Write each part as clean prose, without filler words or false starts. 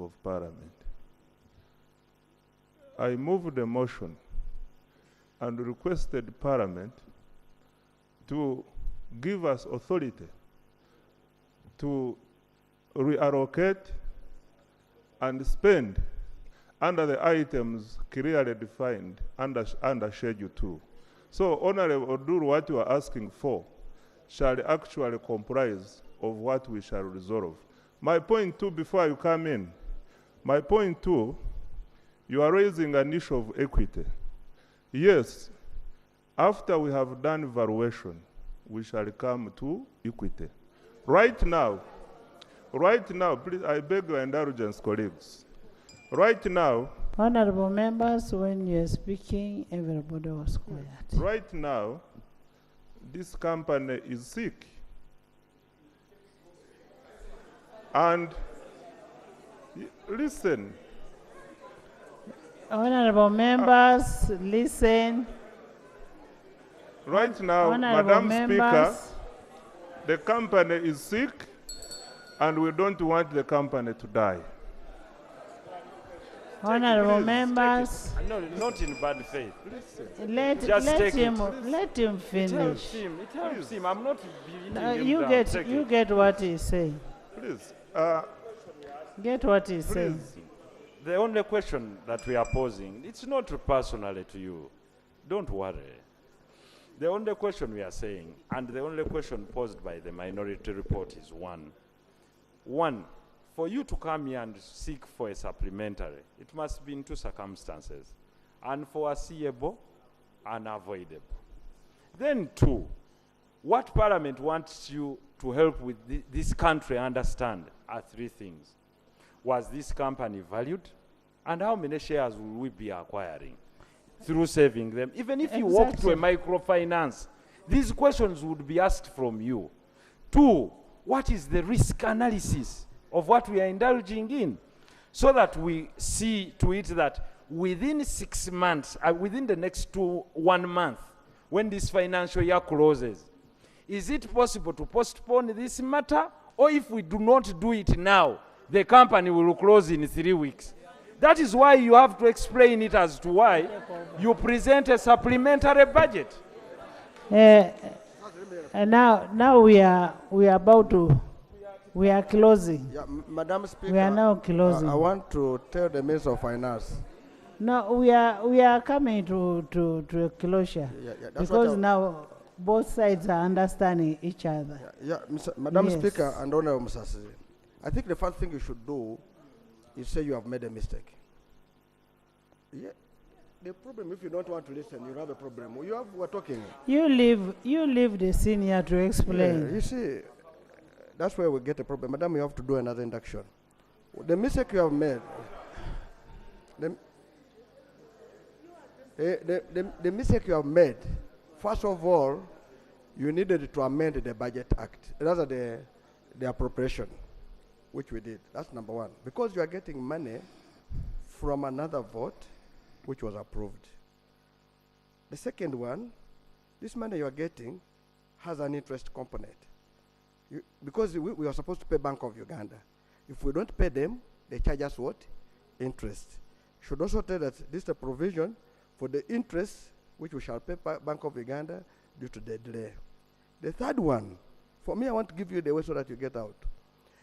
of Parliament. I moved the motion and requested Parliament to give us authority to reallocate and spend under the items clearly defined under Schedule 2. So, Honorable Oduru, what you are asking for shall actually comprise of what we shall resolve. My point two, before you come in, my point two, you are raising an issue of equity. Yes, after we have done evaluation, we shall come to equity. Right now, please, I beg your indulgence, colleagues. Right now, Honorable members, when you're speaking, everybody was quiet. right now, this company is sick. And listen. Honorable members, listen. Right now, Honorable Madam members, Speaker, the company is sick and we don't want the company to die. Honorable Please, members, No, not in bad faith. let take him It finish. helps him. It helps him. I'm not beating him You down. Take you it. get what he's saying. Please, Get what he's saying. please. The only question that we are posing, it's not personally to you. Don't worry. The only question we are saying, and the only question posed by the minority report is one. One, for you to come here and seek for a supplementary, it must be in two circumstances: unforeseeable and avoidable. Then two, what Parliament wants you to help with this country understand are three things. Was this company valued? And how many shares will we be acquiring through saving them? Even if you walk to a microfinance, these questions would be asked from you. Two, what is the risk analysis of what we are indulging in? So that we see to it that within 6 months, within the next 1 month, when this financial year closes, is it possible to postpone this matter? Or if we do not do it now, the company will close in 3 weeks. That is why you have to explain it as to why you present a supplementary budget. And now we are about to, we are closing. Yeah, Madam Speaker, We are now closing. I want to tell the Minister of Finance. No, we are coming to a closure That's what because now both sides are understanding each other. Madam Yes. Speaker and Honorable Musasi, I think the first thing you should do is say you have made a mistake. Yeah. The problem, if you don't want to listen, you have a problem. We're talking. You leave the senior to explain. Yeah, you see, that's where we get a problem. Madam, you have to do another induction. The mistake you have made, the mistake you have made, first of all, you needed to amend the Budget Act. That's the appropriation, which we did. That's number one. Because you are getting money from another vote, which was approved. The second one, this money you are getting has an interest component. Because we are supposed to pay Bank of Uganda. If we don't pay them, they charge us what? Interest. Should also tell that this is a provision for the interest which we shall pay Bank of Uganda due to the delay. The third one, for me, I want to give you the way so that you get out.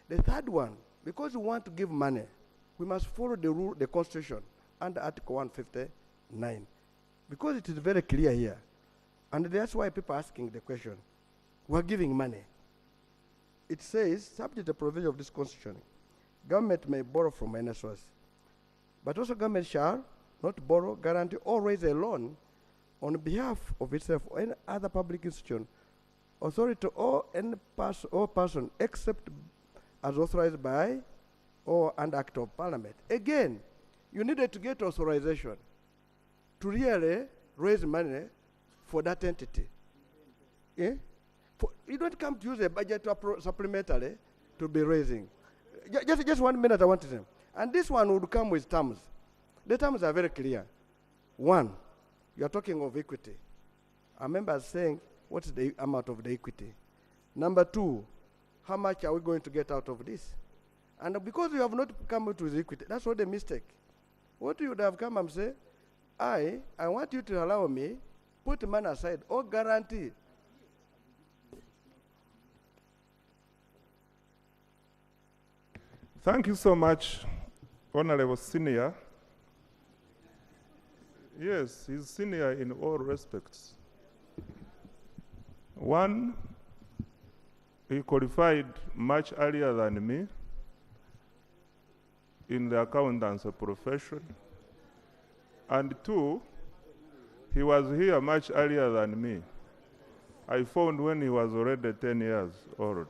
The third one, because we want to give money, we must follow the rule, the Constitution, under Article 159. Because it is very clear here. And that's why people are asking the question. We're giving money. It says, subject to the provision of this Constitution, government may borrow from any source. But also government shall not borrow, guarantee, or raise a loan on behalf of itself or any other public institution, authority, or any person except as authorized by or an act of Parliament. Again, you needed to get authorization to really raise money for that entity. Yeah? You don't come to use a budget supplementary to be raising. Just 1 minute I want to say. And this one would come with terms. The terms are very clear. One, you are talking of equity. I remember saying, what is the amount of the equity? Number two, how much are we going to get out of this? And because you have not come to the equity, that's what the mistake. What you would have come and say, I want you to allow me, put money aside, or guarantee. Thank you so much, Honorable Senior. Yes, he's senior in all respects. One, he qualified much earlier than me in the accountancy profession. And two, he was here much earlier than me. I found when he was already 10 years old.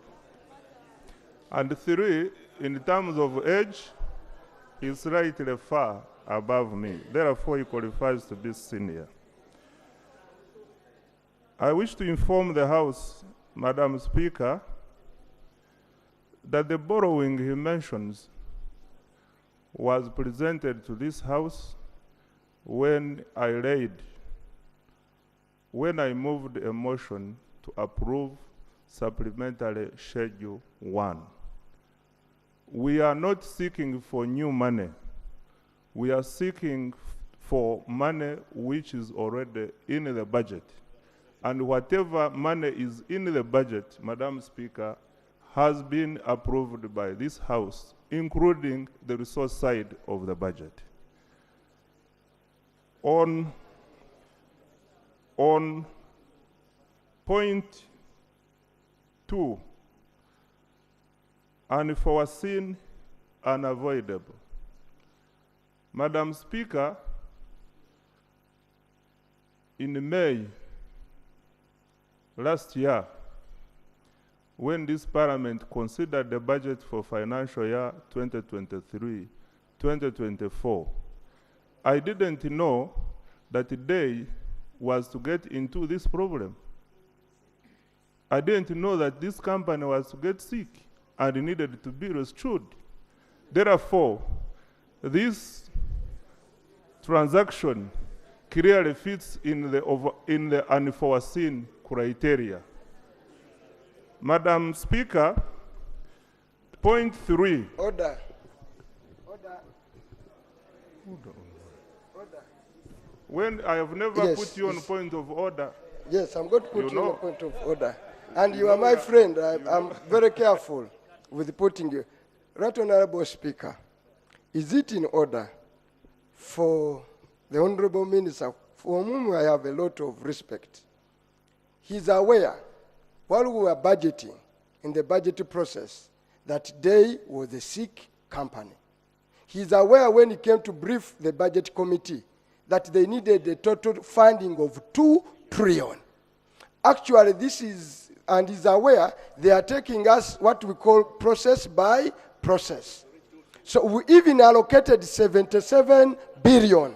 And three, in terms of age, he's slightly far above me. Therefore, he qualifies to be senior. I wish to inform the House, Madam Speaker, that the borrowing he mentions was presented to this House when I moved a motion to approve Supplementary Schedule 1. We are not seeking for new money. We are seeking for money which is already in the budget. And whatever money is in the budget, Madam Speaker, has been approved by this House, including the resource side of the budget. On point 2, unforeseen, unavoidable. Madam Speaker, in May last year, when this Parliament considered the budget for financial year 2023-2024, I didn't know that today was to get into this problem. I didn't know that this company was to get sick and needed to be restored. Therefore, this transaction clearly fits in the unforeseen criteria. Madam Speaker, point 3. Order. When I have never Yes, put you on yes. point of order. Yes, I'm going to put You you on know. a point of order. And you are my friend. I'm very careful with putting you. Right Honorable Speaker, is it in order for the Honorable Minister, for whom I have a lot of respect? He's aware, while we were budgeting, in the budget process, that they was a sick company. He's aware when he came to brief the budget committee that they needed a total funding of 2 trillion. Actually, this is, and he's aware, they are taking us what we call process by process. So we even allocated 77 billion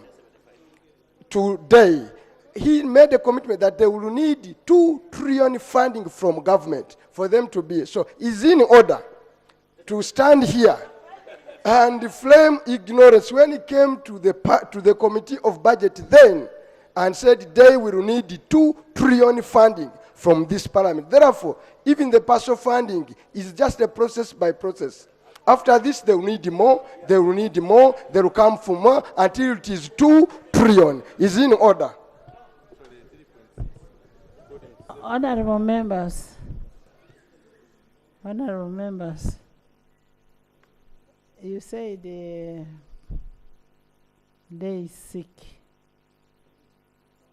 today. He made a commitment that they will need 2 trillion funding from government for them to be. So is in order to stand here and flame ignorance when he came to the committee of budget then and said they will need 2 trillion funding from this Parliament. Therefore, even the partial funding is just a process by process. After this, they will need more, they will need more, they will come for more until it is 2 trillion. Is in order. Honorable members, you say they is sick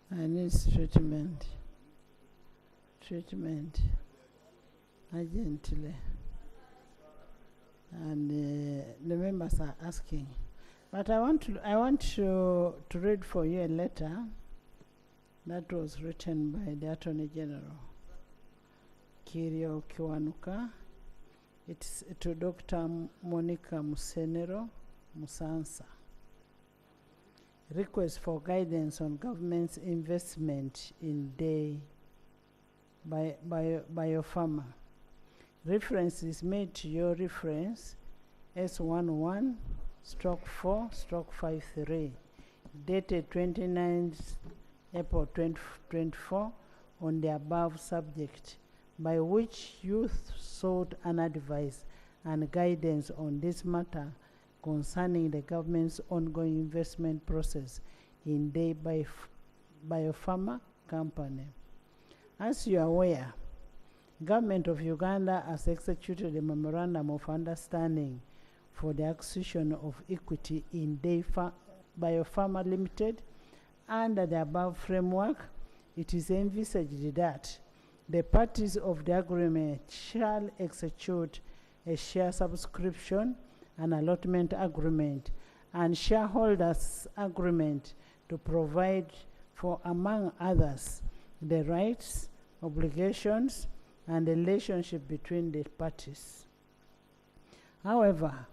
and needs treatment urgently, and the members are asking. But I want to read for you a letter that was written by the Attorney General, Kirio Kiwanuka. It's to Dr. Monica Musenero Musansa. Request for guidance on government's investment in dairy biopharma. Reference is made to your reference S11/4/53, dated 29th April 2024 on the above subject, by which you sought an advice and guidance on this matter concerning the government's ongoing investment process in the biopharma company. As you are aware, Government of Uganda has executed a memorandum of understanding for the acquisition of equity in Biopharma Limited. Under the above framework, it is envisaged that the parties of the agreement shall execute a share subscription, an allotment agreement, and shareholders agreement to provide for, among others, the rights, obligations, and the relationship between the parties. However,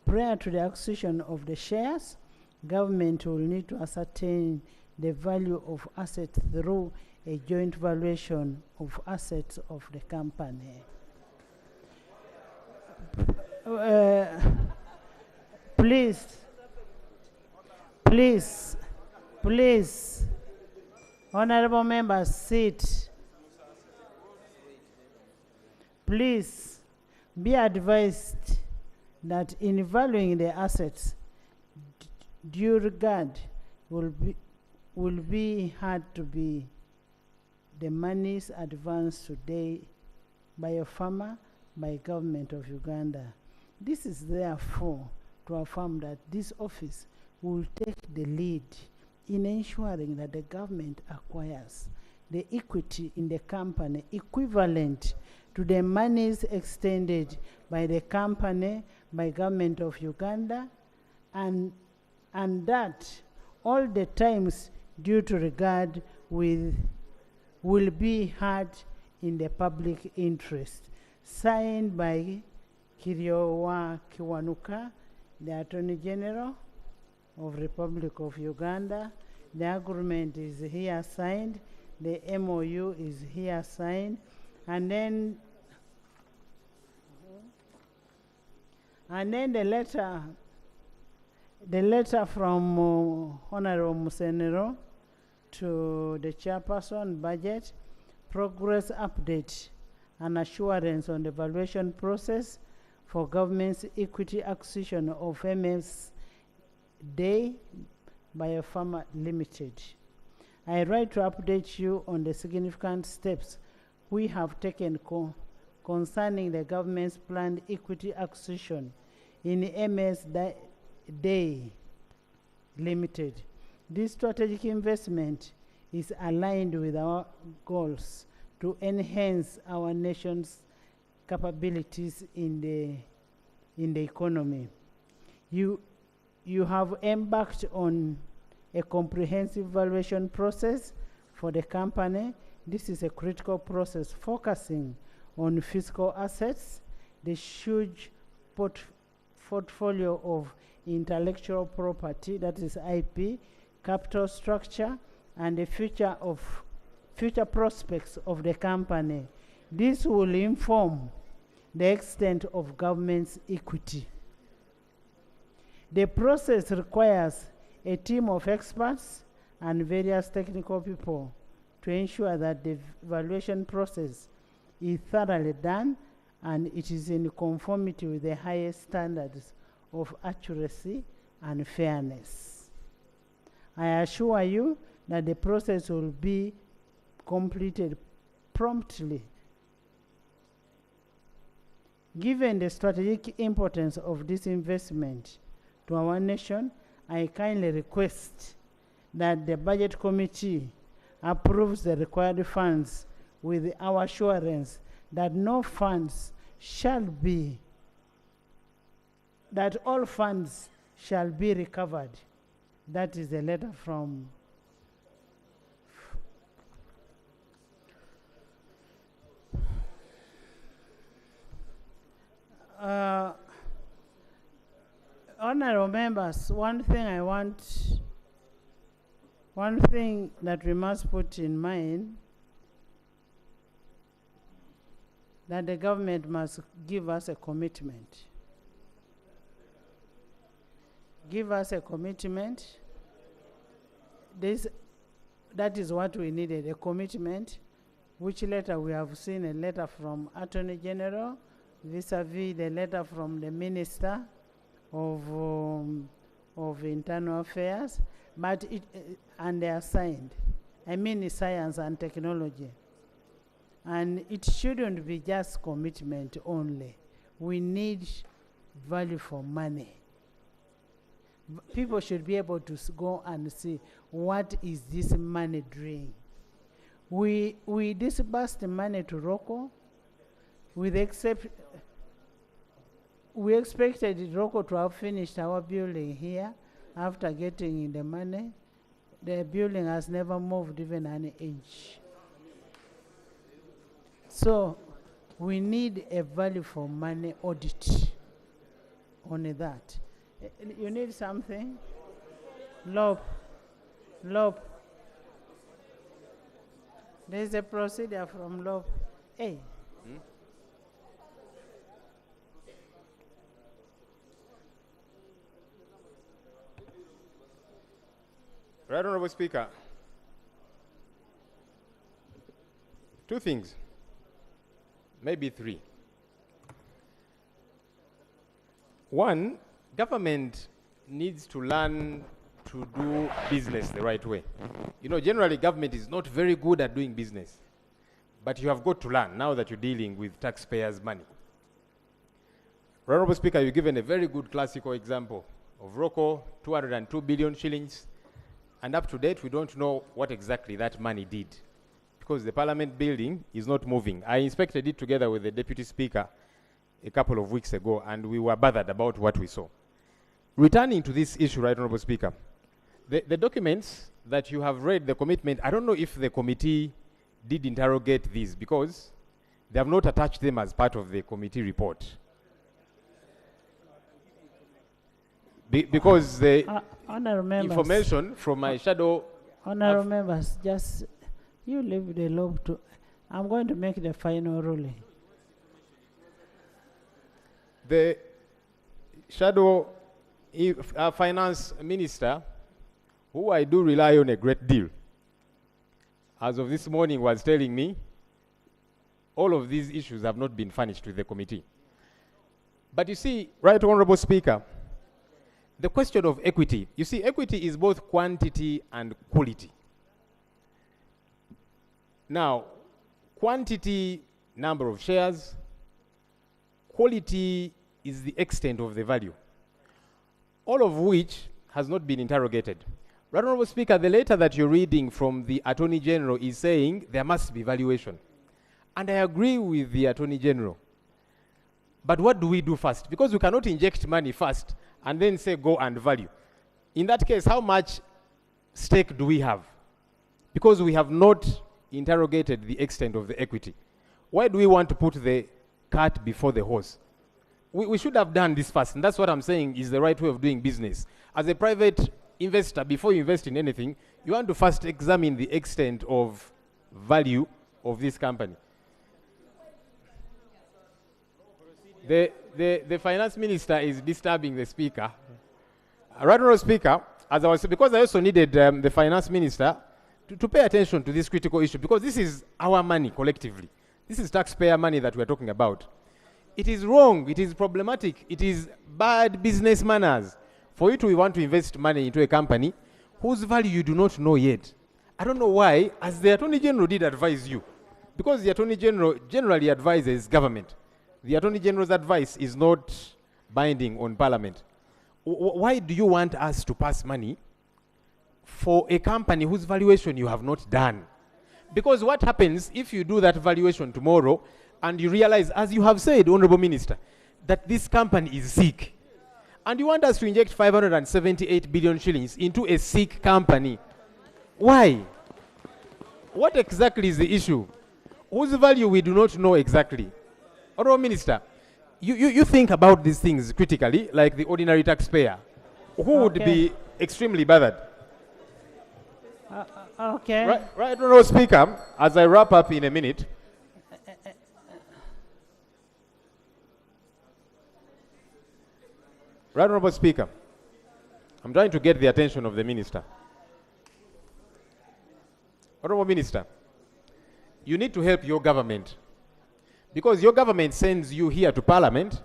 prior to the acquisition of the shares, government will need to ascertain the value of assets through a joint valuation of assets of the company. Please, honorable members, sit. Please be advised that in valuing the assets, due regard will be had to be the monies advanced today by a farmer by Government of Uganda. This is therefore to affirm that this office will take the lead in ensuring that the government acquires the equity in the company equivalent to the monies extended by the company by Government of Uganda, and that all the times due to regard will be had in the public interest. Signed by Kiriowa Kiwanuka, the Attorney General of Republic of Uganda. The agreement is here signed. The MOU is here signed. And then the letter from Honorable Musenero to the chairperson, budget, progress update, and assurance on the valuation process for government's equity acquisition of MS Day Biopharma Limited. I write to update you on the significant steps we have taken concerning the government's planned equity acquisition in MS Day Limited. This strategic investment is aligned with our goals to enhance our nation's capabilities in the economy. You have embarked on a comprehensive valuation process for the company. This is a critical process focusing on physical assets, the huge portfolio of intellectual property, that is IP, capital structure, and the future prospects of the company. This will inform the extent of government's equity. The process requires a team of experts and various technical people to ensure that the valuation process is thoroughly done and it is in conformity with the highest standards of accuracy and fairness. I assure you that the process will be completed promptly. Given the strategic importance of this investment to our nation, I kindly request that the Budget Committee approves the required funds with our assurance that that all funds shall be recovered. That is a letter from honorable members. One thing that we must put in mind, that the government must give us a commitment. Give us a commitment. That is what we needed, a commitment, which letter we have seen, a letter from Attorney General, vis-a-vis the letter from the Minister of Internal Affairs, but and they are signed. I mean science and technology. And it shouldn't be just commitment only. We need value for money. People should be able to go and see what is this money doing. We disbursed money to Rocco we expected Rocco to have finished our building here after getting the money. The building has never moved even an inch. So we need a value for money audit on that. You need something? Lob. There's a procedure from Lob. Hey. Right Honourable Speaker, two things, maybe three. One, government needs to learn to do business the right way. You know, generally government is not very good at doing business, but you have got to learn now that you're dealing with taxpayers' money. Right Honourable Speaker, you've given a very good classical example of Rocco, 202 billion shillings. And up to date, we don't know what exactly that money did because the Parliament building is not moving. I inspected it together with the Deputy Speaker a couple of weeks ago, and we were bothered about what we saw. Returning to this issue, Right Honourable Speaker, the documents that you have read, the commitment, I don't know if the committee did interrogate these because they have not attached them as part of the committee report. Because the information from my shadow... Honourable members, just you leave the law to... I'm going to make the final ruling. The shadow finance minister, who I do rely on a great deal, as of this morning was telling me all of these issues have not been furnished with the committee. But you see, Right Honourable Speaker, the question of equity, you see, equity is both quantity and quality. Now, quantity, number of shares, quality is the extent of the value, all of which has not been interrogated. Right Honourable Speaker, the letter that you're reading from the Attorney General is saying there must be valuation. And I agree with the Attorney General. But what do we do first? Because we cannot inject money first and then say go and value. In that case, how much stake do we have? Because we have not interrogated the extent of the equity. Why do we want to put the cart before the horse? We should have done this first, and that's what I'm saying is the right way of doing business. As a private investor, before you invest in anything, you want to first examine the extent of value of this company. The finance minister is disturbing the speaker. Right Honourable Speaker, as I was, because I also needed the finance minister to pay attention to this critical issue, because this is our money collectively. This is taxpayer money that we're talking about. It is wrong, it is problematic, it is bad business manners for you to want to invest money into a company whose value you do not know yet. I don't know why, as the Attorney General did advise you, because the Attorney General generally advises government. The Attorney General's advice is not binding on Parliament. Why do you want us to pass money for a company whose valuation you have not done? Because what happens if you do that valuation tomorrow and you realize, as you have said, Honourable Minister, that this company is sick, and you want us to inject 578 billion shillings into a sick company? Why? What exactly is the issue? Whose value we do not know exactly? Honourable Minister, you think about these things critically, like the ordinary taxpayer, who would be extremely bothered. Okay. Right, Honourable Speaker, as I wrap up in a minute, Right Honourable Speaker, I'm trying to get the attention of the Minister. Honourable Minister, you need to help your government, Because your government sends you here to Parliament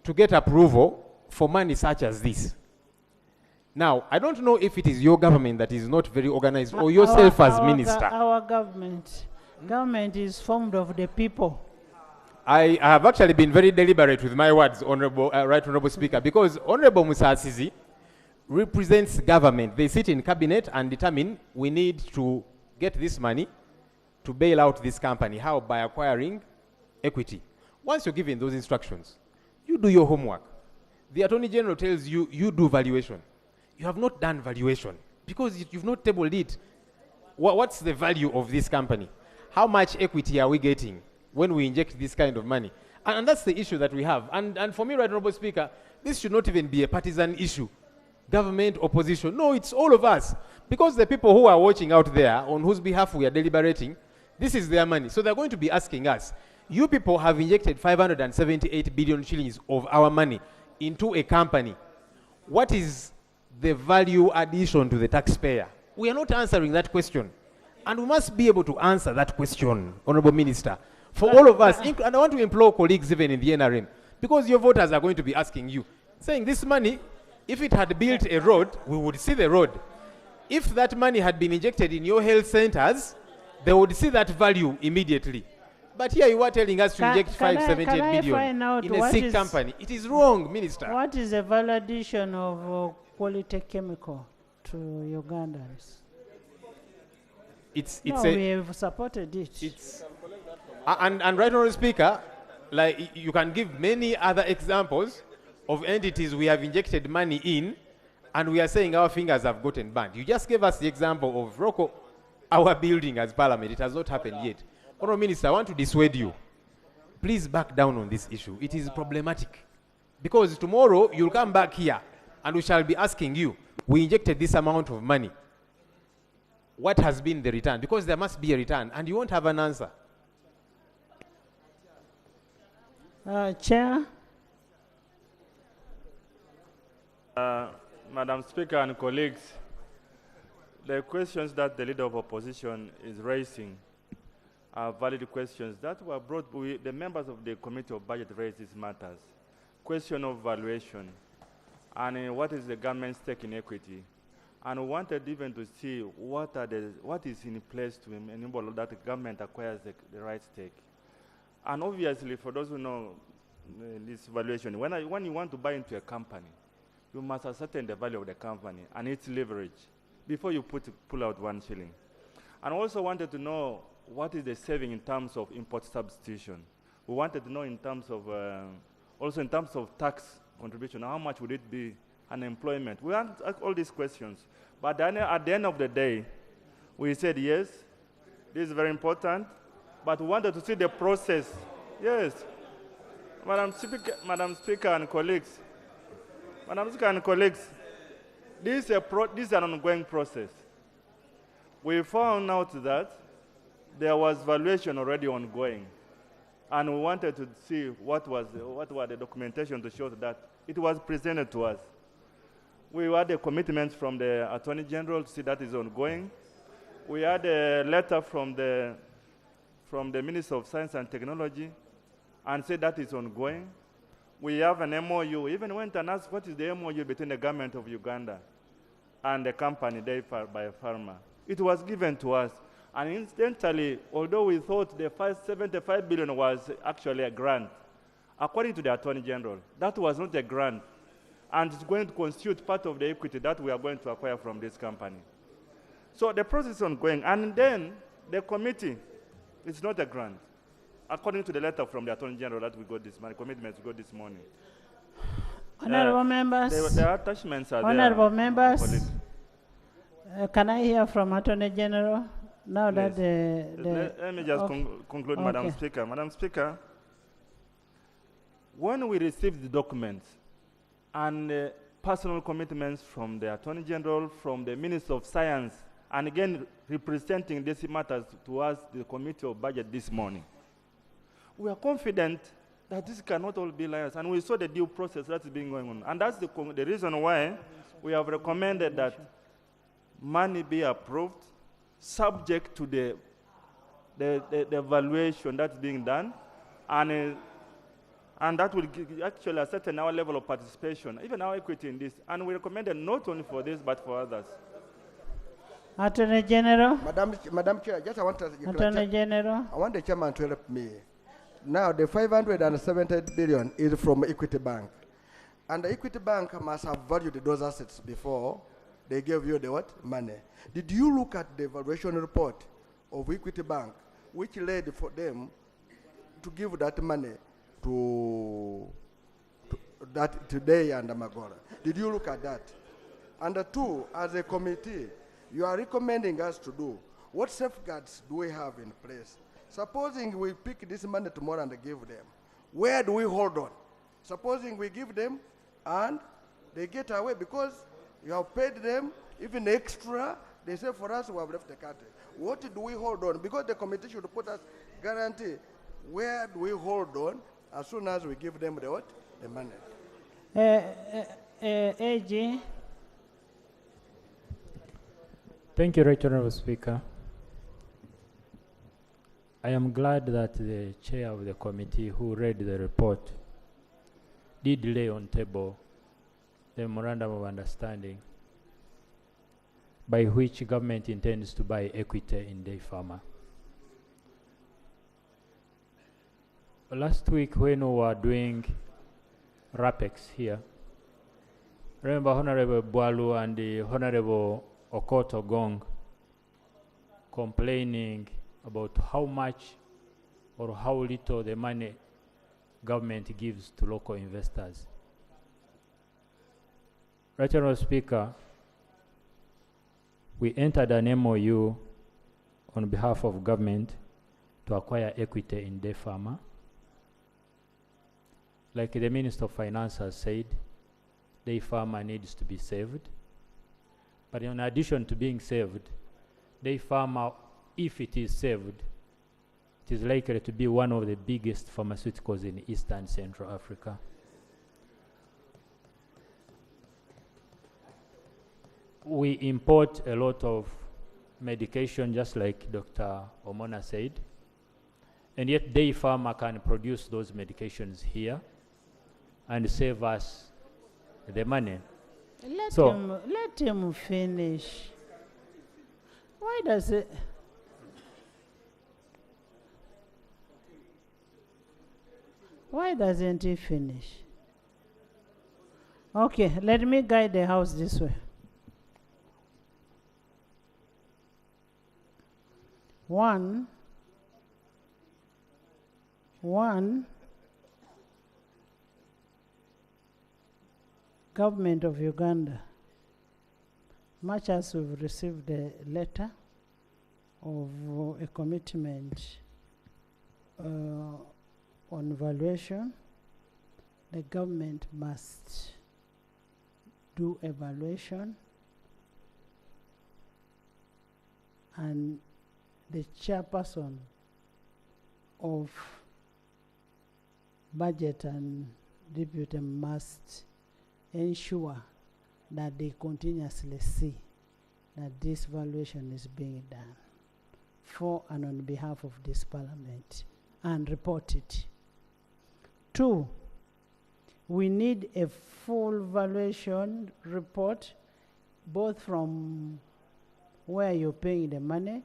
to get approval for money such as this. Now, I don't know if it is your government that is not very organized or yourself as minister. Our government is formed of the people. I have actually been very deliberate with my words, Right Honorable Speaker, because Honorable Musasizi represents government. They sit in cabinet and determine we need to get this money to bail out this company. How? By acquiring equity. Once you're given those instructions, you do your homework. The Attorney General tells you, you do valuation. You have not done valuation because you've not tabled it. What's the value of this company? How much equity are we getting when we inject this kind of money? And that's the issue that we have. And for me, Right Honorable Speaker, this should not even be a partisan issue. Government, opposition. No, it's all of us. Because the people who are watching out there, on whose behalf we are deliberating, this is their money. So they're going to be asking us, you people have injected 578 billion shillings of our money into a company. What is the value addition to the taxpayer? We are not answering that question. And we must be able to answer that question, Honorable Minister, for all of us. And I want to implore colleagues even in the NRM, because your voters are going to be asking you, saying this money, if it had built a road, we would see the road. If that money had been injected in your health centers, they would see that value immediately. But here you are telling us to inject 578 billion in a sick company. It is wrong, Minister. What is the value addition of quality chemical to Ugandans? We have supported it. And Right Honorable Speaker, like you can give many other examples of entities we have injected money in, and we are saying our fingers have gotten burned. You just gave us the example of Rocco, our building as Parliament. It has not happened yet. Honourable Minister, I want to dissuade you. Please back down on this issue. It is problematic. Because tomorrow you'll come back here and we shall be asking you, we injected this amount of money. What has been the return? Because there must be a return and you won't have an answer. Chair. Madam Speaker and colleagues, the questions that the Leader of Opposition is raising are valid questions that were brought. The members of the Committee of Budget raised these matters. Question of valuation, and what is the government's stake in equity. And we wanted even to see what is in place to enable that the government acquires the right stake. And obviously, for those who know this valuation, when you want to buy into a company, you must ascertain the value of the company and its leverage before you pull out 1 shilling. And also wanted to know what is the saving in terms of import substitution. We wanted to know in terms of, also in terms of tax contribution, how much would it be, unemployment. We asked all these questions. But then at the end of the day, we said, yes, this is very important, but we wanted to see the process. Yes. Madam Speaker and colleagues, this is an ongoing process. We found out that there was valuation already ongoing, and we wanted to see what were the documentation to show that it was presented to us. We had a commitment from the Attorney General to see that is ongoing. We had a letter from the Minister of Science and Technology and said that is ongoing. We have an MOU. We even went and asked what is the MOU between the government of Uganda and the company, by Pharma. It was given to us. And incidentally, although we thought the 75 billion was actually a grant, according to the Attorney General, that was not a grant. And it's going to constitute part of the equity that we are going to acquire from this company. So the process is ongoing. And then the committee, it's not a grant. According to the letter from the Attorney General that we got this morning, commitments we got this morning. Honorable members. The attachments are Honorable there. members. Can I hear from Attorney General? Now Yes. that Let me just conclude, Madam Okay. Speaker. Madam Speaker, when we received the documents and personal commitments from the Attorney General, from the Minister of Science, and again representing these matters to us, the Committee of Budget this morning, we are confident that this cannot all be liars, and we saw the due process that's been going on. And that's the reason why we have recommended that money be approved, subject to the evaluation that's being done, And that will actually ascertain our level of participation, even our equity in this. And we recommended not only for this, but for others. Attorney General. Madam Chair, just I want to. Attorney General. I want the chairman to help me. Now, the 570 billion is from Equity Bank. And the Equity Bank must have valued those assets before they gave you the what? Money. Did you look at the valuation report of Equity Bank, which led for them to give that money to that today and Magora? Did you look at that? And two, as a committee, you are recommending us to do, what safeguards do we have in place? Supposing we pick this money tomorrow and give them, where do we hold on? Supposing we give them and they get away because you have paid them even extra, they say for us we have left the country. What do we hold on? Because the committee should put us guarantee, where do we hold on as soon as we give them the what? The money. AG. Thank you, Right Honorable Speaker. I am glad that the chair of the committee who read the report did lay on table the memorandum of understanding by which government intends to buy equity in Day Farmer. Last week when we were doing RAPEX here, remember Honorable Boalu and the Honorable Okoto Gong complaining about how much or how little the money government gives to local investors. Right Honorable Speaker, we entered an MOU on behalf of government to acquire equity in Day Farmer. Like the Minister of Finance has said, Day Farmer needs to be saved. But in addition to being saved, Day Farmer, if it is saved, it is likely to be one of the biggest pharmaceuticals in East and Central Africa. We import a lot of medication, just like Dr. Omona said, and yet Day Farmer can produce those medications here and save us the money. Let him finish. Why does it? Why doesn't he finish? Okay, let me guide the house this way. One, Government of Uganda, much as we've received a letter of a commitment on valuation, the government must do evaluation, and the chairperson of budget and deputy must ensure that they continuously see that this valuation is being done for and on behalf of this parliament and report it. 2, we need a full valuation report, both from where you're paying the money,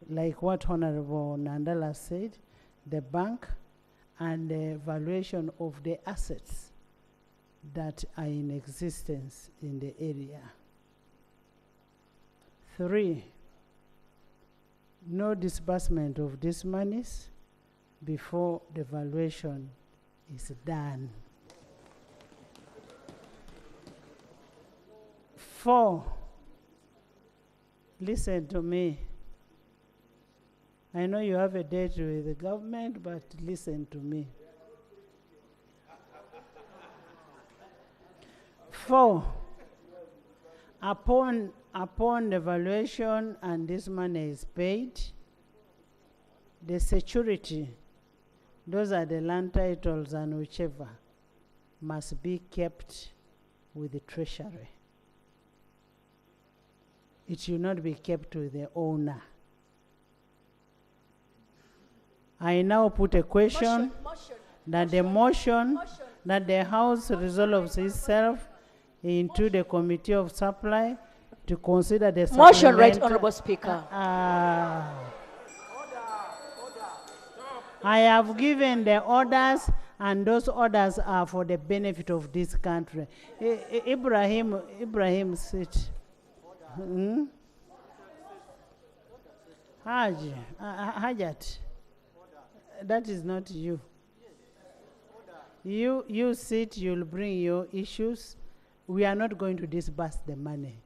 like what Honorable Nandala said, the bank, and the valuation of the assets that are in existence in the area. 3, no disbursement of these monies before the valuation is done. 4, listen to me. I know you have a date with the government, but listen to me. 4, upon the valuation and this money is paid, the security, those are the land titles and whichever, must be kept with the treasury. It should not be kept with the owner. I now put a question that the motion that the House resolves itself into the Committee of Supply to consider the Motion, right, supplemental- Honorable Speaker. I have given the orders, and those orders are for the benefit of this country. Ibrahim, sit. Hajat, that is not you. You sit, you'll bring your issues. We are not going to disburse the money.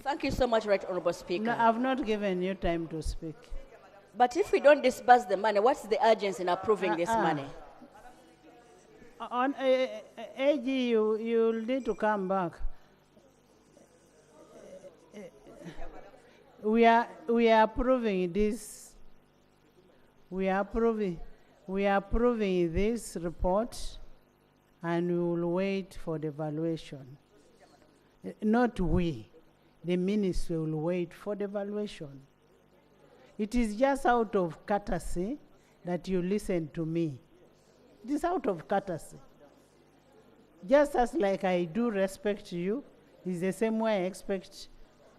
Thank you so much, right, Honorable Speaker. No, I've not given you time to speak. But if we don't disburse the money, what's the urgency in approving this money? On AG, you'll need to come back. We are approving this. We are approving this report, and we will wait for the evaluation. Not we, the ministry will wait for the evaluation. It is just out of courtesy that you listen to me. It is out of courtesy. Just as like I do respect you, it's the same way I expect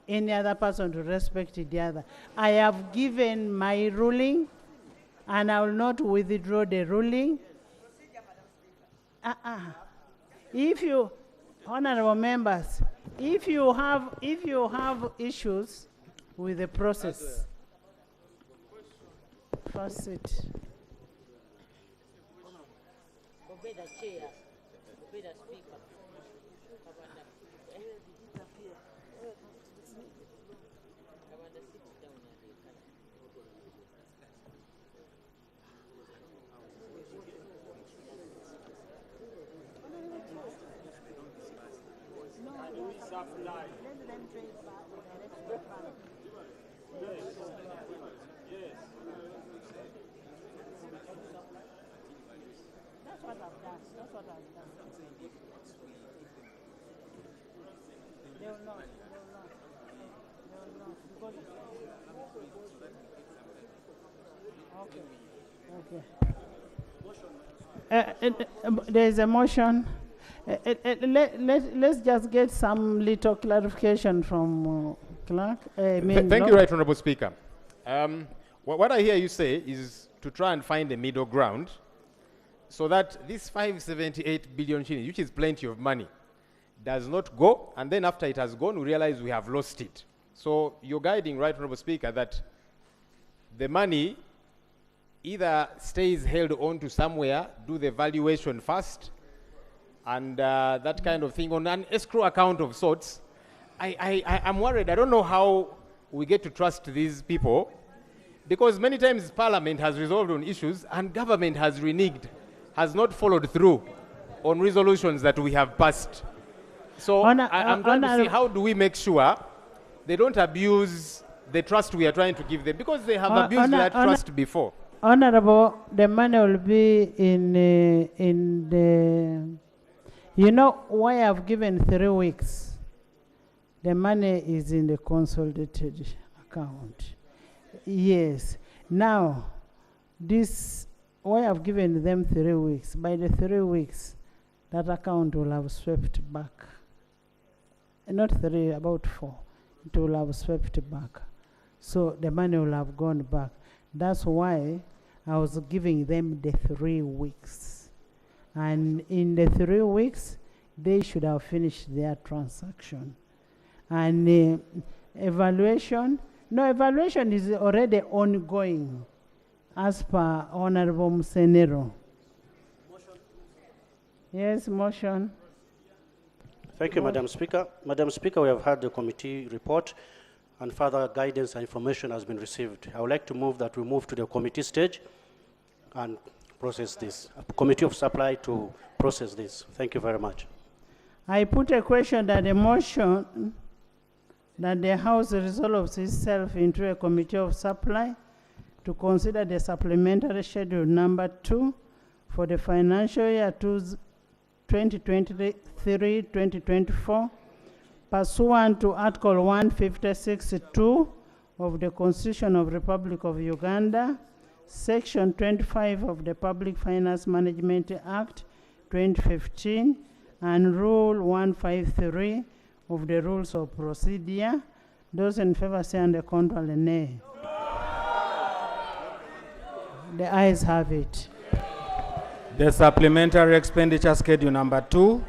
any other person to respect the other. I have given my ruling, and I will not withdraw the ruling. If you, honorable members, if you have issues with the process, first sit. That's what I've done. That's what I've done. They will not. Because there is a motion. Let's just get some little clarification from clerk. Thank you, Right Honorable Speaker. What I hear you say is to try and find a middle ground so that this 578 billion shillings, which is plenty of money, does not go, and then after it has gone, we realize we have lost it. So you're guiding, Right Honorable Speaker, that the money either stays held on to somewhere, do the valuation first, and that kind of thing on an escrow account of sorts. I'm worried. I don't know how we get to trust these people, because many times Parliament has resolved on issues and government has reneged, has not followed through on resolutions that we have passed. So I'm trying to see how do we make sure they don't abuse the trust we are trying to give them, because they have abused that trust before. Honorable, the money will be in the, you know why I've given 3 weeks? The money is in the consolidated account. Yes. Now, this, why I've given them 3 weeks? By the 3 weeks, that account will have swept back. Not 3, about 4. It will have swept back. So the money will have gone back. That's why I was giving them the 3 weeks. And in the 3 weeks, they should have finished their transaction. And evaluation is already ongoing as per Honorable Msenero. Yes, motion. Thank you, Madam Speaker. Madam Speaker, we have had the committee report and further guidance and information has been received. I would like to move that we move to the committee stage and process this. A committee of supply to process this. Thank you very much. I put a question that the motion that the House resolves itself into a committee of supply to consider the supplementary schedule number 2 for the financial year 2023-2024 pursuant to Article 156(2) of the Constitution of the Republic of Uganda, Section 25 of the Public Finance Management Act 2015 and Rule 153 of the Rules of Procedure. Those in favor say on the contrary, nay. The ayes have it. The supplementary expenditure schedule number 2,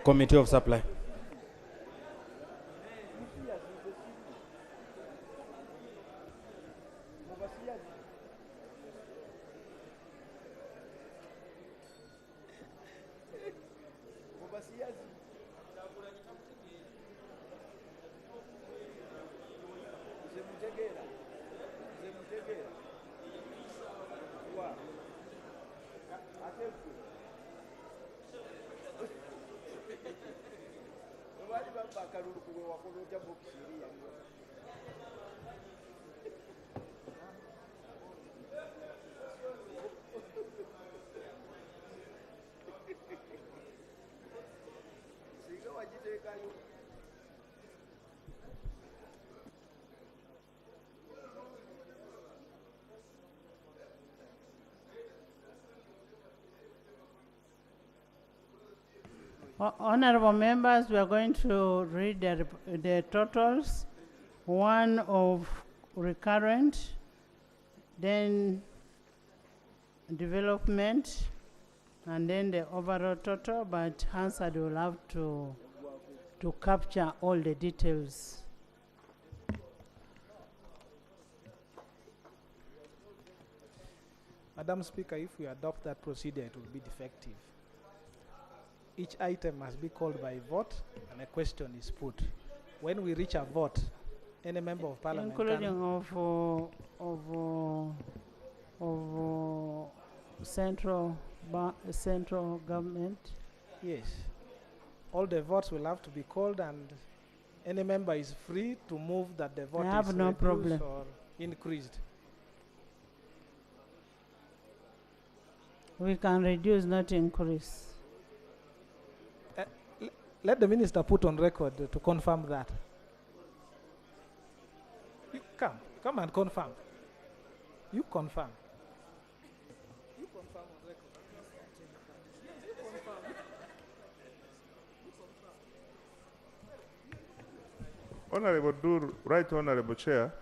Committee of Supply. Honorable members, we are going to read the totals. One of recurrent, then development, and then the overall total, but Hansard will have to capture all the details. Madam Speaker, if we adopt that procedure, it will be defective. Each item must be called by vote, and a question is put. When we reach a vote, any member of parliament including of central government. Yes. All the votes will have to be called, and any member is free to move that the vote is no reduced problem. or increased. We can reduce, not increase. Let the minister put on record to confirm that. You come and confirm. You confirm. You confirm on record. You confirm. Honorable Dur, Right Honorable Chair,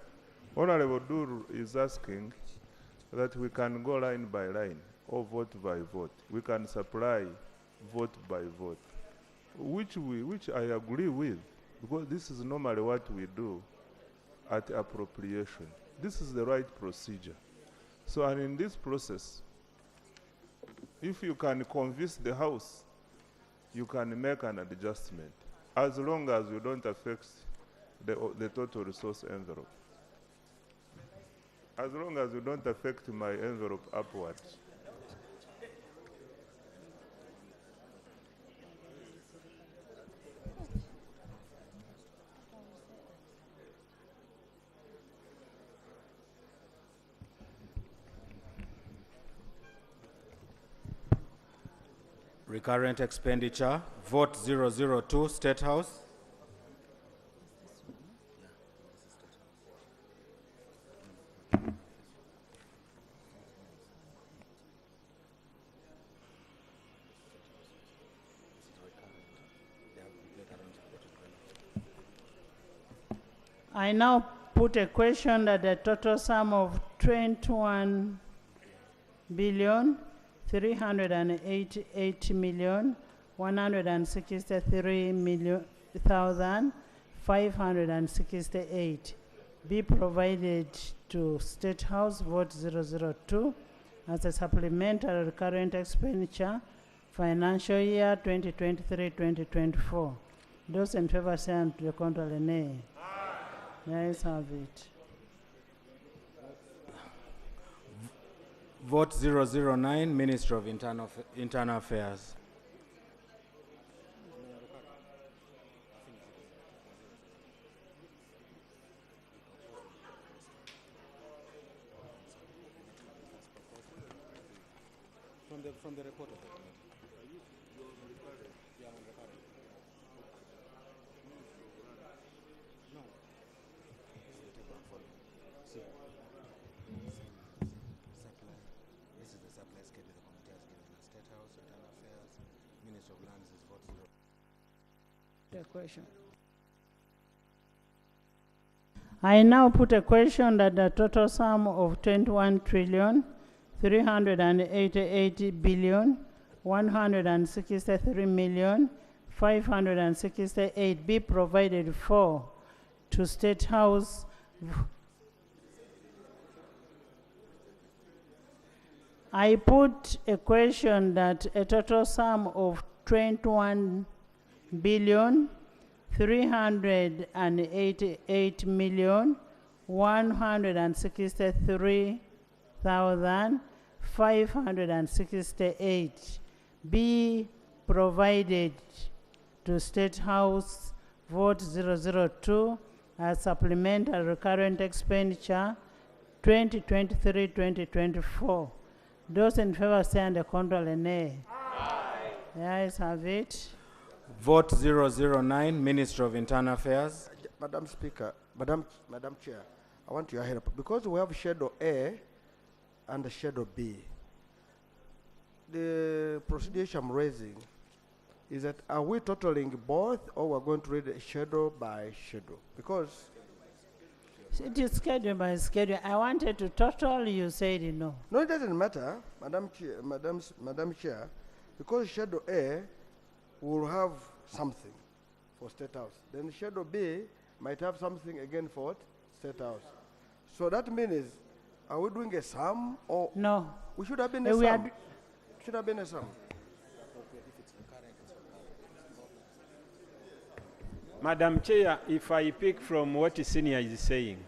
Honorable Dur is asking that we can go line by line or vote by vote. We can supply vote by vote, which I agree with, because this is normally what we do at appropriation. This is the right procedure. So, and in this process, if you can convince the House, you can make an adjustment, as long as you don't affect the total resource envelope. As long as you don't affect my envelope upwards. Recurrent expenditure, vote 002, State House. I now put a question that the total sum of 21 billion 388,163,568 be provided to State House vote 002 as a supplementary recurrent expenditure financial year 2023-2024. Those in favor say and to the contrary, nay. The ayes have it. Vote 009, Ministry of Internal Affairs. From the report of the The question. I now put a question that the total sum of 21,388,163,568 be provided for to State House. I put a question that a total sum of 21,388,163,568 be provided to State House Vote 002 as supplementary recurrent expenditure 2023-2024. Those in favor say and control a nay. Aye. The ayes have it. Vote 009, Ministry of Internal Affairs. Madam Speaker, Madam Chair, I want your help because we have Schedule A and Schedule B. The procedure I'm raising is that are we totaling both or we're going to read schedule by schedule? Because it is schedule by schedule. I wanted to total, you said no. No, it doesn't matter, Madam Chair, because Schedule A will have something for State House. Then Schedule B might have something again for State House. So that means, are we doing a sum or? No. We should have been a sum. Should have been a sum. Madam Chair, if I pick from what Senior is saying,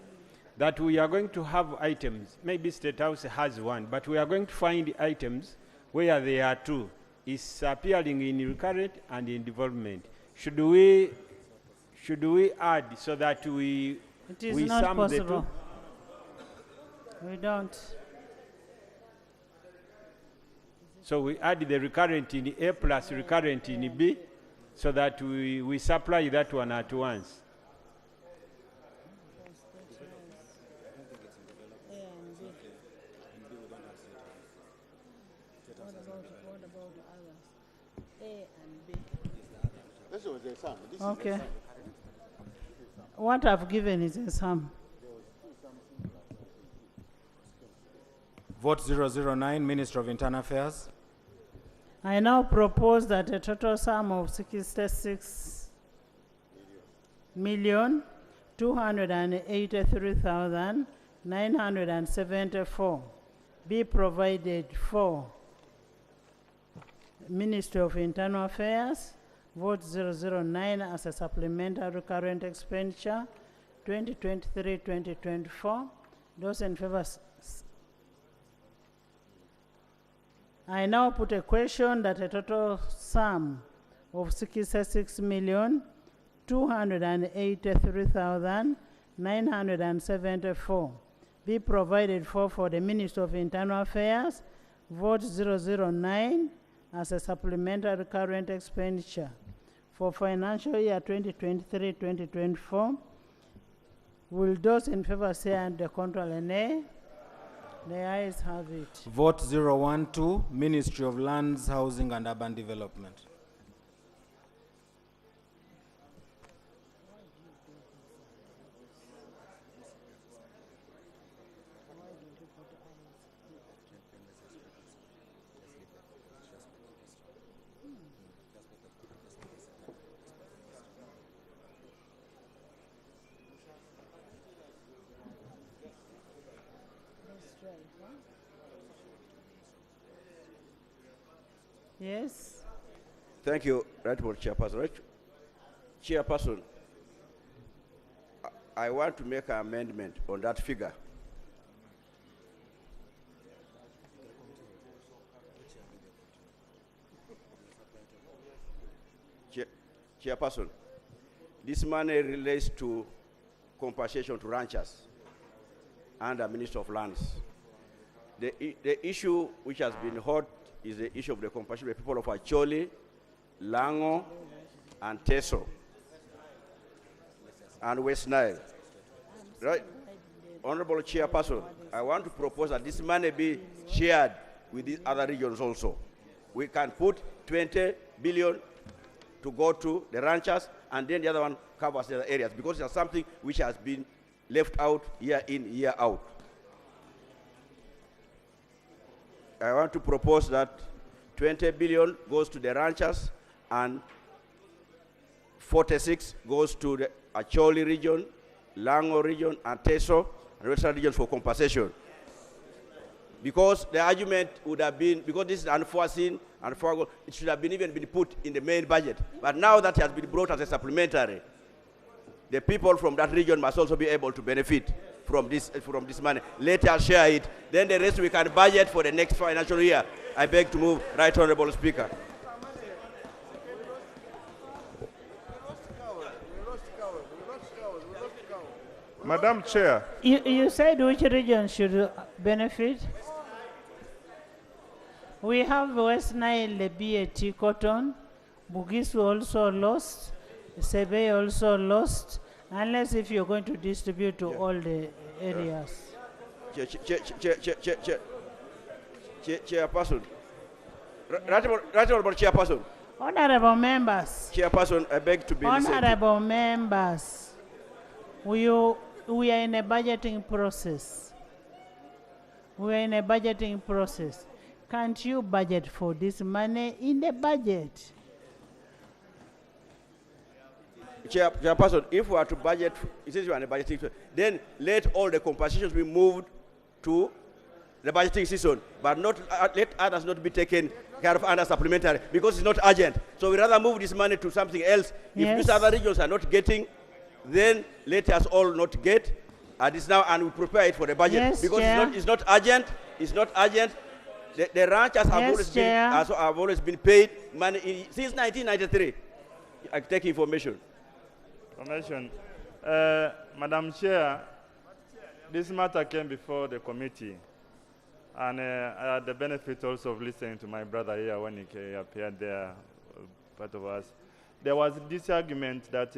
that we are going to have items, maybe State House has one, but we are going to find items where there are two. It's appearing in recurrent and in development. Should we add so that we not sum possible. the two? We don't. So we add the recurrent in A plus recurrent in B, so that we supply that one at once. Okay. What I've given is a sum. Vote 009, Minister of Internal Affairs. I now propose that a total sum of 66,283,974 be provided for Ministry of Internal Affairs, Vote 009 as a supplementary recurrent expenditure 2023-2024. Those in favor. I now put a question that a total sum of 66,283,974 be provided for the Ministry of Internal Affairs, Vote 009 as a supplementary recurrent expenditure for financial year 2023-2024. Will those in favor say and the control a nay? The ayes have it. Vote 012, Ministry of Lands, Housing and Urban Development. Yes. Thank you, Right Chairperson. Right Chairperson, I want to make an amendment on that figure. Chairperson, this money relates to compensation to ranchers and the Minister of Lands. The issue which has been hot is the issue of the compassion of the people of Acholi, Lango, and Teso, and West Nile. Right? Honorable Chairperson, I want to propose that this money be shared with these other regions also. We can put 20 billion to go to the ranchers, and then the other one covers the other areas, because it's something which has been left out year in, year out. I want to propose that 20 billion goes to the ranchers and 46 goes to the Acholi region, Lango region, and Teso, and Western regions for compensation. Because the argument would have been, because this is unforeseen and forgone, it should have been even been put in the main budget. But now that it has been brought as a supplementary, the people from that region must also be able to benefit from this money. Let us share it. Then the rest we can budget for the next financial year. I beg to move, Right Honorable Speaker. Madam Chair. You said which region should benefit? We have West Nile, BAT Cotton, Bugisu also lost, Sebe also lost, unless if you're going to distribute to all the areas. Chairperson. Right Honorable Chairperson. Honorable members. Chairperson, I beg to be listened to. Honorable members, we are in a budgeting process. We are in a budgeting process. Can't you budget for this money in the budget? Chairperson, if we are to budget, since you are in the budgeting, then let all the compensations be moved to the budgeting season, but not let others not be taken care of under supplementary, because it's not urgent. So we rather move this money to something else. If these other regions are not getting, then let us all not get. This now, and we prepare it for the budget, because it's not urgent. It's not urgent. The ranchers have always been paid money since 1993. I take information. Madam Chair, this matter came before the committee, and I had the benefit also of listening to my brother here when he appeared there, part of us. There was this argument that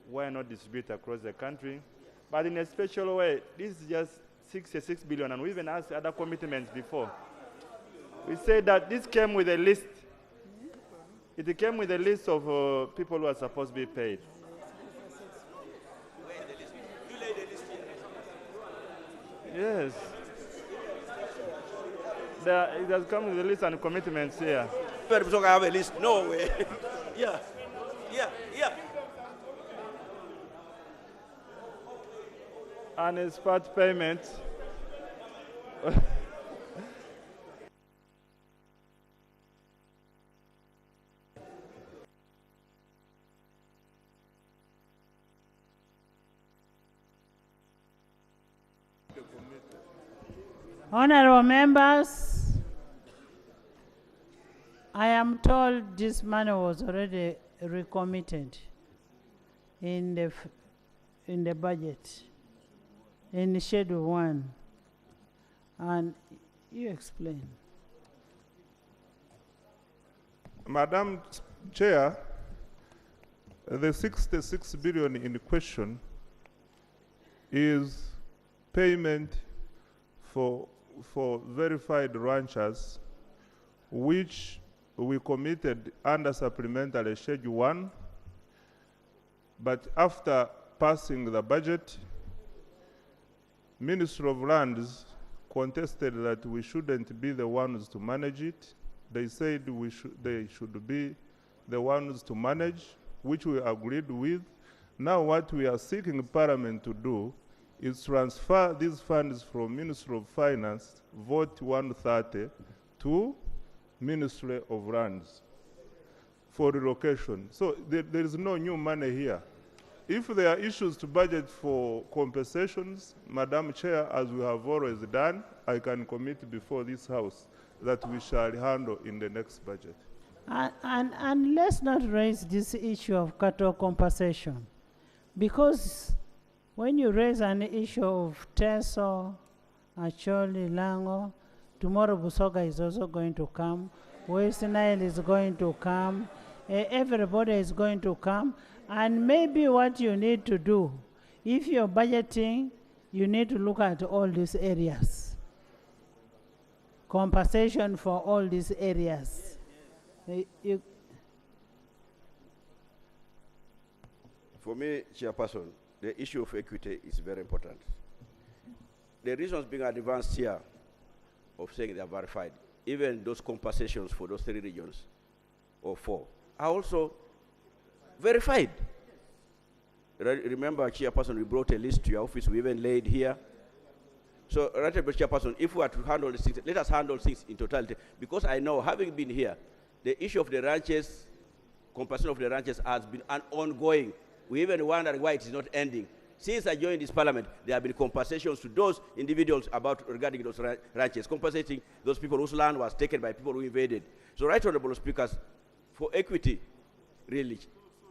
why not distribute across the country, but in a special way. This is just 66 billion, and we even asked other commitments before. We said that this came with a list. It came with a list of people who are supposed to be paid. Yes. It has come with a list and commitments here. I have a list. No way. Yeah. And it's part payment. Honorable members, I am told this money was already recommitted in the budget, in Schedule 1, and you explain. Madam Chair, the 66 billion in question is payment for verified ranchers, which we committed under supplementary Schedule 1, but after passing the budget, Ministry of Lands contested that we shouldn't be the ones to manage it. They said they should be the ones to manage, which we agreed with. Now what we are seeking Parliament to do is transfer these funds from Ministry of Finance, Vote 130, to Ministry of Lands for relocation. So there is no new money here. If there are issues to budget for compensations, Madam Chair, as we have always done, I can commit before this House that we shall handle in the next budget. And let's not raise this issue of cattle compensation, because when you raise an issue of Teso, Acholi, Lango, tomorrow Busoga is also going to come, West Nile is going to come, everybody is going to come, and maybe what you need to do, if you're budgeting, you need to look at all these areas. Compensation for all these areas. For me, Chairperson, the issue of equity is very important. The reasons being advanced here of saying they are verified, even those compensations for those 3 regions or 4 are also verified. Remember, Chairperson, we brought a list to your office, we even laid here. So, Chairperson, if we are to handle the things, let us handle things in totality. Because I know, having been here, the issue of the ranches, compensation of the ranches has been an ongoing. We even wonder why it is not ending. Since I joined this parliament, there have been compensations to those individuals regarding those ranches, compensating those people whose land was taken by people who invaded. So, Right Honorable Speakers, for equity, really,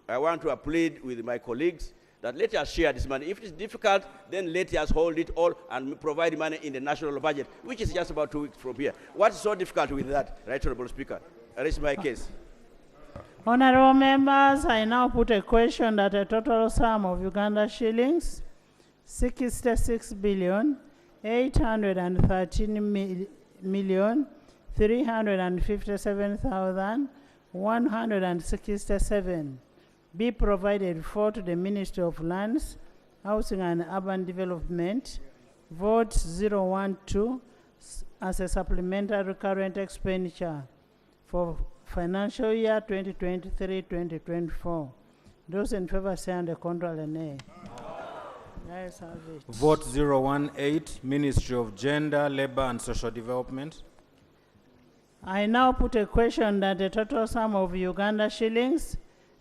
I want to plead with my colleagues that let us share this money. If it is difficult, then let us hold it all and provide money in the national budget, which is just about 2 weeks from here. What is so difficult with that, Right Honorable Speaker? I raise my case. Honorable members, I now put a question that a total sum of Uganda shillings 66,813,357,167 be provided for to the Ministry of Lands, Housing and Urban Development, vote 012 as a supplementary current expenditure for financial year 2023-2024. Those in favor say under control and nay. Ayes have it. Vote 018, Ministry of Gender, Labor and Social Development. I now put a question that the total sum of Uganda shillings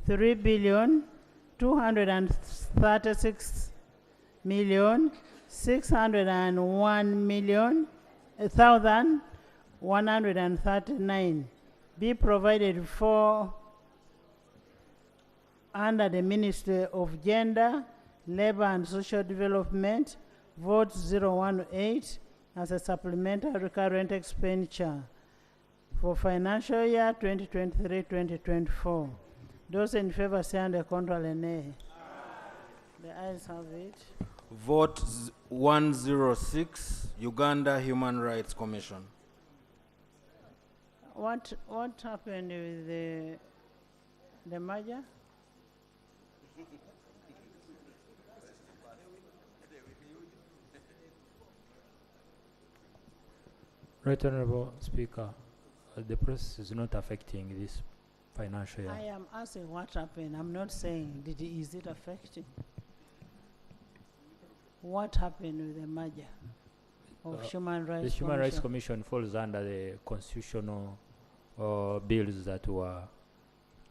3,236,601,139 be provided for under the Ministry of Gender, Labor and Social Development, vote 018 as a supplementary current expenditure for financial year 2023-2024. Those in favor say under control and nay. The ayes have it. Vote 106, Uganda Human Rights Commission. What happened with the merger? Right Honorable Speaker, the process is not affecting this financial year. I am asking what happened. I'm not saying is it affecting. What happened with the merger of Human Rights The Human Rights Commission falls under the constitutional bills that were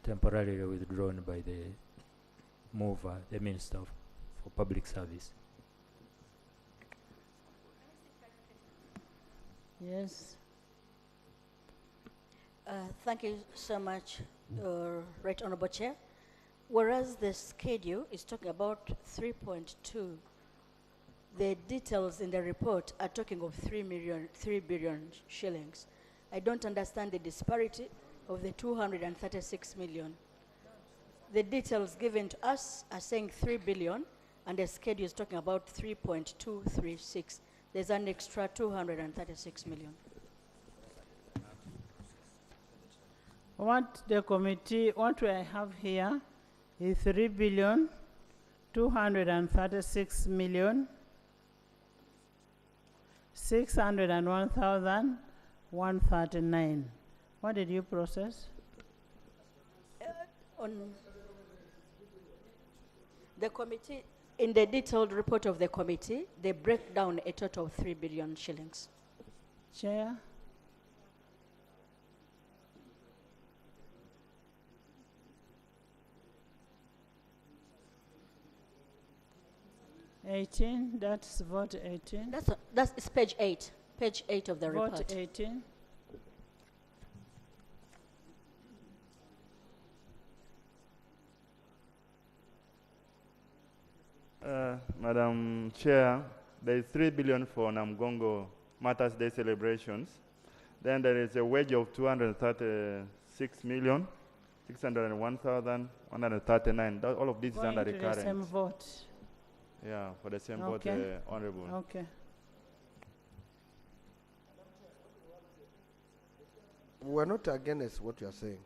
temporarily withdrawn by the mover, the Minister for Public Service. Yes. Thank you so much, Right Honorable Chair. Whereas the schedule is talking about 3.2, the details in the report are talking of 3 billion shillings. I don't understand the disparity of the 236 million. The details given to us are saying 3 billion, and the schedule is talking about 3.236. There's an extra 236 million. What we have here is 3,236,601,139. What did you process? On the committee, in the detailed report of the committee, they break down a total of 3 billion shillings. Chair? That's vote 18. It's page 8. Page 8 of the report. Vote 18. Madam Chair, there is 3 billion for Namgongo Matters Day celebrations. Then there is a wage of 236,601,139. All of this is under the current. The same vote. Yeah, for the same vote, Honorable. Okay. We're not against what you're saying.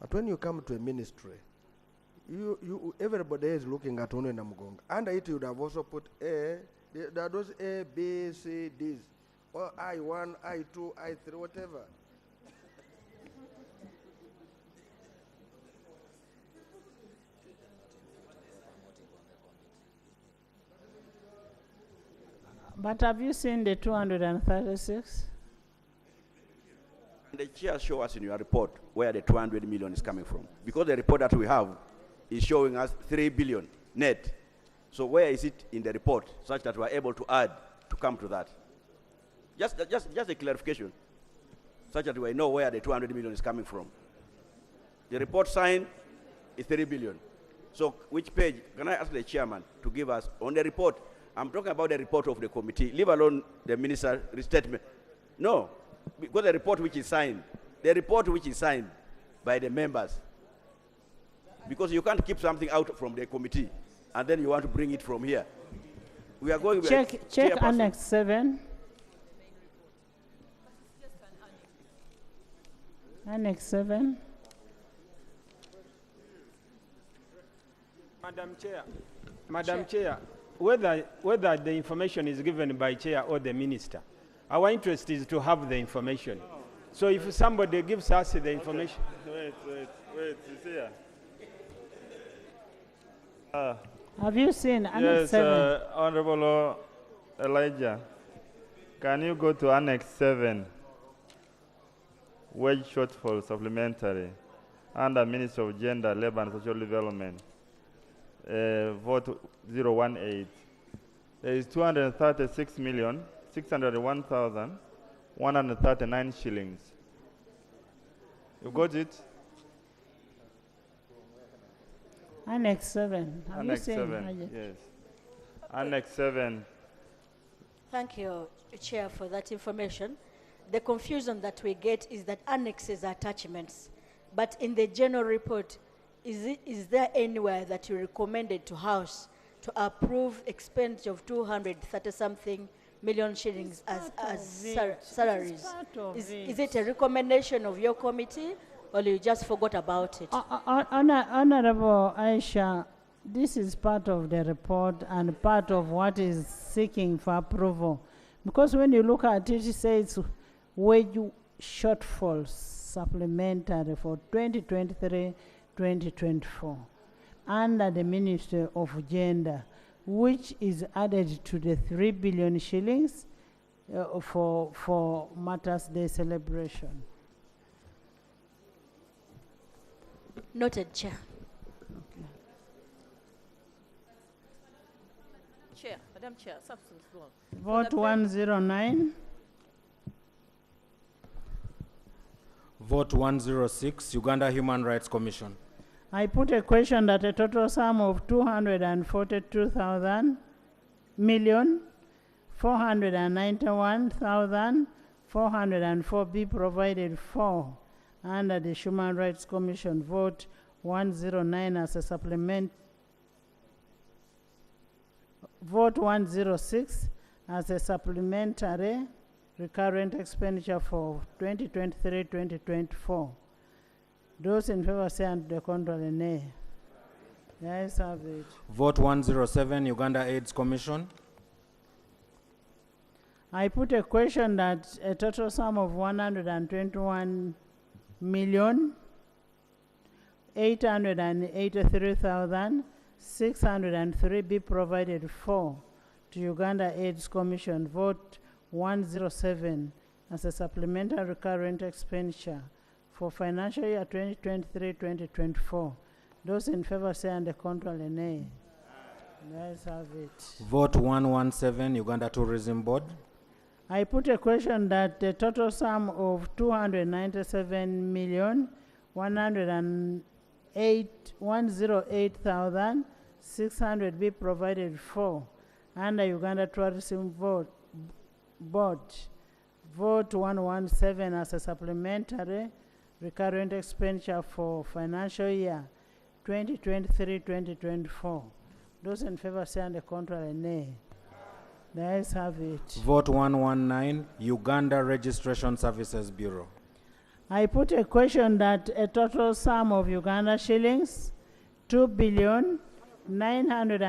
But when you come to a ministry, everybody is looking at Ono Namugonga. Under it, you would have also put A. There are those A, B, C, Ds, or I1, I2, I3, whatever. But have you seen the 236? The chair show us in your report where the 200 million is coming from. Because the report that we have is showing us 3 billion net. So where is it in the report such that we are able to add to come to that? Just a clarification such that we know where the 200 million is coming from. The report signed is 3 billion. So which page? Can I ask the chairman to give us on the report? I'm talking about the report of the committee, leave alone the minister's restatement. No, because the report which is signed by the members. Because you can't keep something out from the committee and then you want to bring it from here. We are going check Annex 7. Annex 7. Madam Chair, whether the information is given by Chair or the Minister, our interest is to have the information. So if somebody gives us the information... Wait, it's here. Have you seen Annex 7? Yes, Honorable Elijah, can you go to Annex 7, wage shortfall supplementary, under Ministry of Gender, Labor and Social Development, vote 018. There is 236,601,139 shillings. You got it? Annex 7. Have Annex you seen 7, yes. Annex 7. Thank you, Chair, for that information. The confusion that we get is that annexes are attachments. But in the general report, is there anywhere that you recommended to House to approve expenditure of 230-something million shillings as salaries? Is it a recommendation of your committee, or you just forgot about it? Honorable Aisha, this is part of the report and part of what is seeking for approval. Because when you look at it, it says wage shortfalls supplementary for 2023-2024 under the Ministry of Gender, which is added to the 3 billion shillings for Mother's Day celebration. Noted, Chair. Chair, Madam Chair, substance law. Vote 109. Vote 106, Uganda Human Rights Commission. I put a question that a total sum of 242,491,404 be provided for under the Human Rights Commission. Vote 109 as a supplement. Vote 106 as a supplementary recurrent expenditure for 2023-2024. Those in favor say and the contrary nay. The ayes have it. Vote 107, Uganda AIDS Commission. I put a question that a total sum of 121,883,603 be provided for to Uganda AIDS Commission. Vote 107 as a supplementary recurrent expenditure for financial year 2023-2024. Those in favor say and the contrary nay. The ayes have it. Vote 117, Uganda Tourism Board. I put a question that the total sum of 297,108,600 be provided for under Uganda Tourism Board. Vote 117 as a supplementary recurrent expenditure for financial year 2023-2024. Those in favor say and the contrary nay. The ayes have it. Vote 119, Uganda Registration Services Bureau. I put a question that a total sum of Uganda shillings 2,900,000